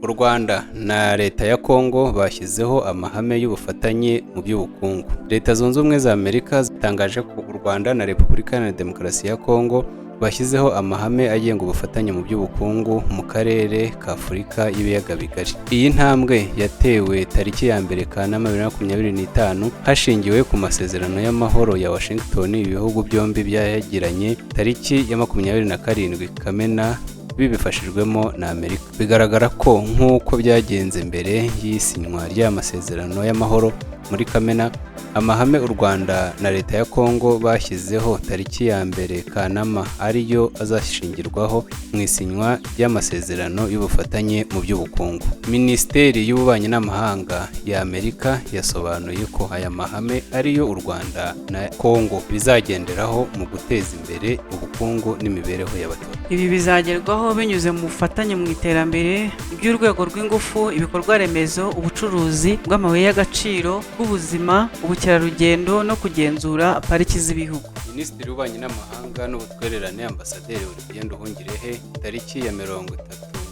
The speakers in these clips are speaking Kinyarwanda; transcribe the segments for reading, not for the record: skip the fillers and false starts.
U Rwanda na Leta ya Congo bashyizeho amahame y'ubufatanye mu by'ubukungu. Leta Zunze Ubumwe za Amerika zitangaje ko u Rwanda na Repubulika Iharanira Demokarasi ya Congo bashyizeho amahame agenga ubufatanye mu by'ubukungu mu karere ka Afurika y'ibiyaga bigari. Iyi ntambwe yatewe tariki ya mbere Kanama 2025 hashingiwe ku masezerano y'amahoro ya Washington ibihugu byombi byayagiranye tariki ya 27 Kamena bibifashijwemo na Amerika. Bigaragara ko nk'uko byagenze mbere y'isinywa ry'amasezerano y'amahoro muri Kamena, amahame u Rwanda na Leta ya Congo bashyizeho tariki ya mbere Kanama ariyo azashingirwaho mu isinywa ry'amasezerano y'ubufatanye mu by'ubukungu. Minisiteri y'Ububanyi n'Amahanga ya Amerika yasobanuye ko aya mahame ariyo u Rwanda na Congo bizagenderaho mu guteza imbere ubukungu n'imibereho y'abaturage. Ibi bizagerwaho binyuze mu bufatanye mu iterambere ry'urwego rw'ingufu, ibikorwa remezo, ubucuruzi bw'amabuye y'agaciro, bw'ubuzima, ubukerarugendo no kugenzura pariki z'ibihugu. Minisitiri w'Ububanyi n'Amahanga n'Ubutwererane Ambasaderi Olivier Nduhungirehe tariki ya 30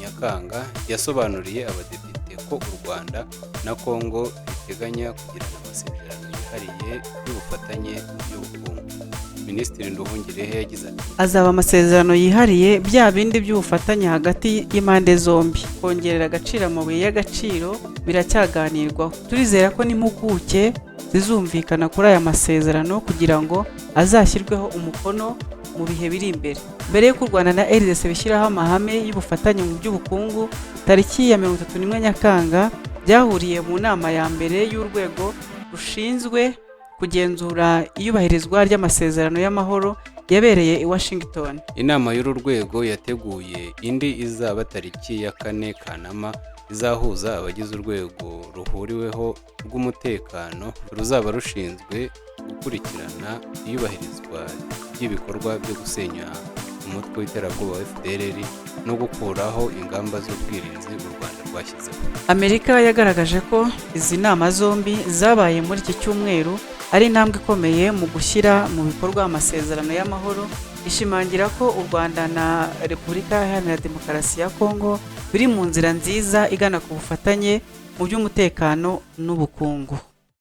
Nyakanga yasobanuriye abadepite ko u Rwanda na Congo biteganya kugirana amasezerano yihariye y'ubufatanye mu by'ubukungu. Minisitiri Nduhungirehe yagize ati: azaba amasezerano yihariye bya bindi by'ubufatanye hagati y'impande zombi. Kongerera agaciro amabuye y'agaciro biracyaganirwaho. Turizera ko n'impuguke zizumvikana kuri aya masezerano kugira ngo azashyirweho umukono mu bihe biri imbere. Mbere y'uko u Rwanda na RDC bishyiraho amahame y'ubufatanye mu by'ubukungu, tariki ya 31 Nyakanga byahuriye mu nama ya mbere y'urwego rushinzwe kugenzura iyubahirizwa ry'amasezerano y'amahoro yabereye i Washington. Inama y'uru rwego yateguye indi izaba tariki ya 4 Kanama izahuza abagize urwego ruhuriweho rw'umutekano ruzaba rushinzwe gukurikirana iyubahirizwa ry'ibikorwa byo gusenya umutwe w'iterabwoba wa FDLR no gukuraho ingamba z'ubwirinzi u Rwanda rwashyizeho. Amerika yagaragaje ko izi nama zombi zabaye muri iki cyumweru ari intambwe ikomeye mu gushyira mu bikorwa amasezerano y'amahoro, ishimangira ko u Rwanda na Repubulika Iharanira Demokarasi ya Congo biri mu nzira nziza igana ku bufatanye mu by'umutekano n'ubukungu.